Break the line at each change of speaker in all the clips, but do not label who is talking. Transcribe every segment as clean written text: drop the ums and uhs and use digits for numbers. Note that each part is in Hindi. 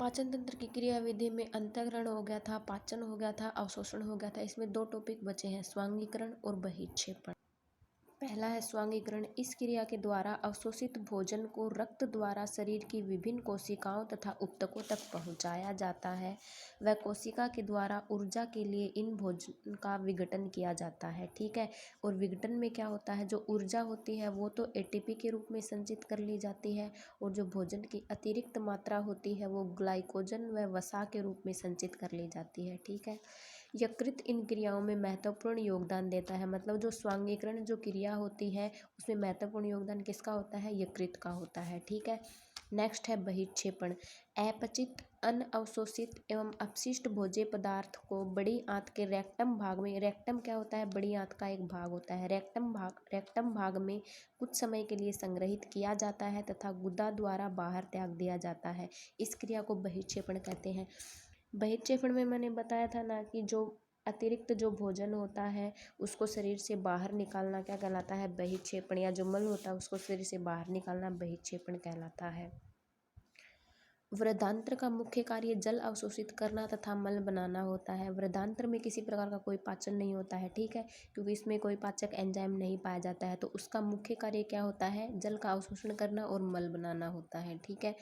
पाचन तंत्र की क्रियाविधि में अंतःग्रहण हो गया था, पाचन हो गया था, अवशोषण हो गया था। इसमें दो टॉपिक बचे हैं, स्वांगीकरण और बहिक्षेपण। पहला है स्वांगीकरण। इस क्रिया के द्वारा अवशोषित भोजन को रक्त द्वारा शरीर की विभिन्न कोशिकाओं तथा ऊतकों तक पहुंचाया जाता है। वह कोशिका के द्वारा ऊर्जा के लिए इन भोजन का विघटन किया जाता है, ठीक है। और विघटन में क्या होता है, जो ऊर्जा होती है वो तो एटीपी के रूप में संचित कर ली जाती है, और जो भोजन की अतिरिक्त मात्रा होती है वो ग्लाइकोजन व वसा के रूप में संचित कर ली जाती है, ठीक है। यकृत इन क्रियाओं में महत्वपूर्ण योगदान देता है। मतलब जो स्वांगीकरण जो क्रिया होती है उसमें महत्वपूर्ण योगदान किसका होता है, यकृत का होता है, ठीक है। नेक्स्ट है बहिक्षेपण। अपचित, अनअवशोषित एवं अपशिष्ट भोज्य पदार्थ को बड़ी आंत के रेक्टम भाग में, रेक्टम क्या होता है, बड़ी आंत का एक भाग होता है, रेक्टम भाग में कुछ समय के लिए संग्रहित किया जाता है तथा गुदा द्वारा बाहर त्याग दिया जाता है। इस क्रिया को बहिक्षेपण कहते हैं। बहिक्षेपण में मैंने बताया था ना कि जो अतिरिक्त जो भोजन होता है उसको शरीर से बाहर निकालना क्या कहलाता है, बहिक्षेपण। या जो मल होता है उसको शरीर से बाहर निकालना बहिक्षेपण कहलाता है। वृद्धांत्र का मुख्य कार्य जल अवशोषित करना तथा मल बनाना होता है। वृद्धांत्र में किसी प्रकार का कोई पाचन नहीं होता है, ठीक है, क्योंकि इसमें कोई पाचक एंजाइम नहीं पाया जाता है। तो उसका मुख्य कार्य क्या होता है, जल का अवशोषण करना और मल बनाना होता है, ठीक है।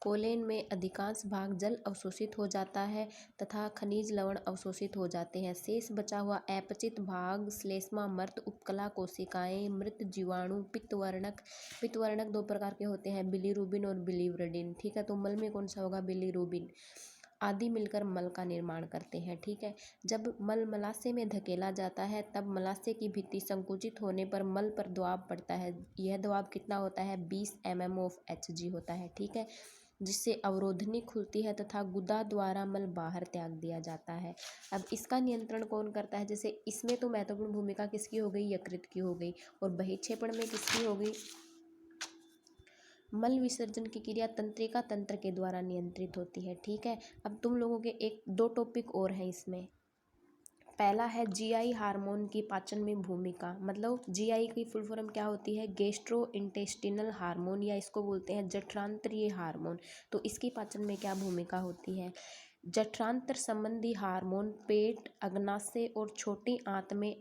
कोलेन में अधिकांश भाग जल अवशोषित हो जाता है तथा खनिज लवण अवशोषित हो जाते हैं। शेष बचा हुआ अपचित भाग श्लेष्मा, मर्त, उपकला कोशिकाएं, मृत जीवाणु, पित्तवर्णक दो प्रकार के होते हैं, बिलीरुबिन और बिलीव्रडिन, ठीक है। तो मल में कौन सा होगा, बिलीरुबिन आदि मिलकर मल का निर्माण करते हैं, ठीक है। जब मल मलाशय में धकेला जाता है तब मलाशय की भित्ति संकुचित होने पर मल पर दबाव पड़ता है। यह दबाव कितना होता है, 20 mm of Hg होता है, ठीक है, जिससे अवरोधनी खुलती है तथा गुदा द्वारा मल बाहर त्याग दिया जाता है। अब इसका नियंत्रण कौन करता है, जैसे इसमें तो महत्वपूर्ण भूमिका किसकी हो गई, यकृत की हो गई, और बहिक्षेपण में किसकी हो गई, मल विसर्जन की क्रिया तंत्रिका तंत्र के द्वारा नियंत्रित होती है, ठीक है। अब तुम लोगों के एक दो टॉपिक और हैं इसमें। पहला है जीआई हार्मोन की पाचन में भूमिका। मतलब जीआई की फुल फॉर्म क्या होती है, गैस्ट्रो इंटेस्टिनल हार्मोन, या इसको बोलते हैं जठरांत्रीय हार्मोन। तो इसकी पाचन में क्या भूमिका होती है, जठरांत्र संबंधी हार्मोन पेट, अग्नाशय और छोटी आंत में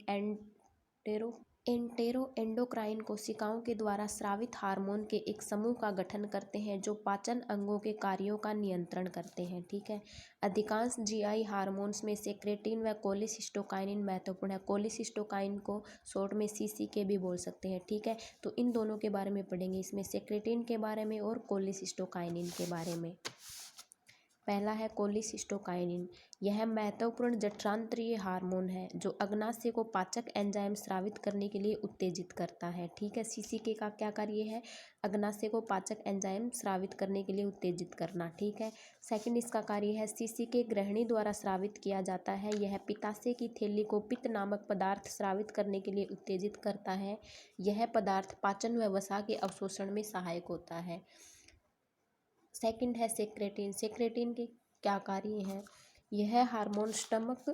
एंटेरोएंडोक्राइन कोशिकाओं के द्वारा स्रावित हार्मोन के एक समूह का गठन करते हैं जो पाचन अंगों के कार्यों का नियंत्रण करते हैं, ठीक है। अधिकांश जीआई हार्मोन्स में सेक्रेटिन व कोलिसिस्टोकाइनिन महत्वपूर्ण है। कोलिसिस्टोकाइन को शॉर्ट में सीसीके भी बोल सकते हैं, ठीक है। तो इन दोनों के बारे में पढ़ेंगे इसमें, सेक्रेटिन के बारे में और कोलिसिस्टोकाइनिन के बारे में। पहला है कोलिसिस्टोकाइनिन। यह महत्वपूर्ण जठरांत्रीय हार्मोन है जो अग्नाशय को पाचक एंजाइम स्रावित करने के लिए उत्तेजित करता है, ठीक है। सीसीके का क्या कार्य है, अग्नाशय को पाचक एंजाइम स्रावित करने के लिए उत्तेजित करना, ठीक है। सेकंड इसका कार्य है सीसीके ग्रहणी द्वारा स्रावित किया जाता है। यह पित्ताशय की थैली को पित्त नामक पदार्थ स्रावित करने के लिए उत्तेजित करता है। यह पदार्थ पाचन व वसा के अवशोषण में सहायक होता है। सेकंड है सेक्रेटिन। सेक्रेटिन के क्या कार्य हैं, यह हार्मोन स्टमक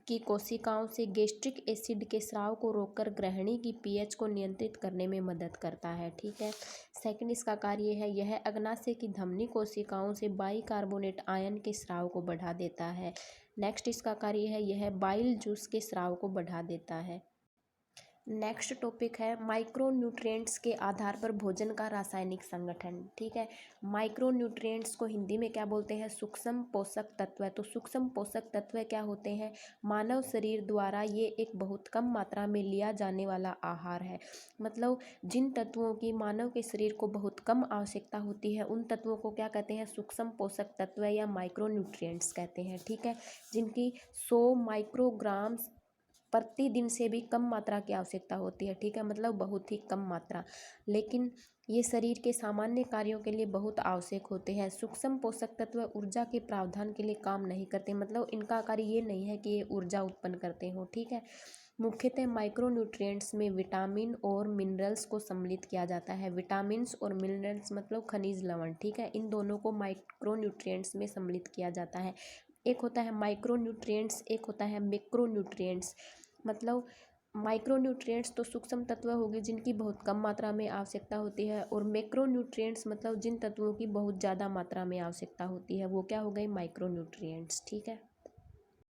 की कोशिकाओं से गैस्ट्रिक एसिड के स्राव को रोककर ग्रहणी की पीएच को नियंत्रित करने में मदद करता है, ठीक है। सेकंड इसका कार्य है, यह अग्नाशय की धमनी कोशिकाओं से बाइकार्बोनेट आयन के स्राव को बढ़ा देता है। नेक्स्ट इसका कार्य है, यह बाइल जूस के स्राव को बढ़ा देता है। नेक्स्ट टॉपिक है माइक्रोन्यूट्रिएंट्स के आधार पर भोजन का रासायनिक संगठन, ठीक है। माइक्रोन्यूट्रिएंट्स को हिंदी में क्या बोलते हैं, सूक्ष्म पोषक तत्व। तो सूक्ष्म पोषक तत्व क्या होते हैं, मानव शरीर द्वारा ये एक बहुत कम मात्रा में लिया जाने वाला आहार है। मतलब जिन तत्वों की मानव के शरीर को बहुत कम आवश्यकता होती है उन तत्वों को क्या कहते हैं, सूक्ष्म पोषक तत्व या माइक्रोन्यूट्रिएंट्स कहते हैं, ठीक है। जिनकी 100 माइक्रोग्राम्स प्रतिदिन से भी कम मात्रा की आवश्यकता होती है, ठीक है। मतलब बहुत ही कम मात्रा, लेकिन ये शरीर के सामान्य कार्यों के लिए बहुत आवश्यक होते हैं। सूक्ष्म पोषक तत्व ऊर्जा के प्रावधान के लिए काम नहीं करते। मतलब इनका कार्य ये नहीं है कि ये ऊर्जा उत्पन्न करते हो, ठीक है। मुख्यतः माइक्रोन्यूट्रिएंट्स में विटामिन और मिनरल्स को सम्मिलित किया जाता है। विटामिन्स और मिनरल्स मतलब खनिज लवण, ठीक है। इन दोनों को माइक्रोन्यूट्रिएंट्स में सम्मिलित किया जाता है। एक होता है माइक्रोन्यूट्रिएंट्स, एक होता है मैक्रोन्यूट्रिएंट्स। मतलब माइक्रोन्यूट्रिएंट्स तो सूक्ष्म तत्व हो गए जिनकी बहुत कम मात्रा में आवश्यकता होती है, और मैक्रोन्यूट्रिएंट्स मतलब जिन तत्वों की बहुत ज़्यादा मात्रा में आवश्यकता होती है, वो क्या हो गए माइक्रोन्यूट्रिएंट्स। ठीक है।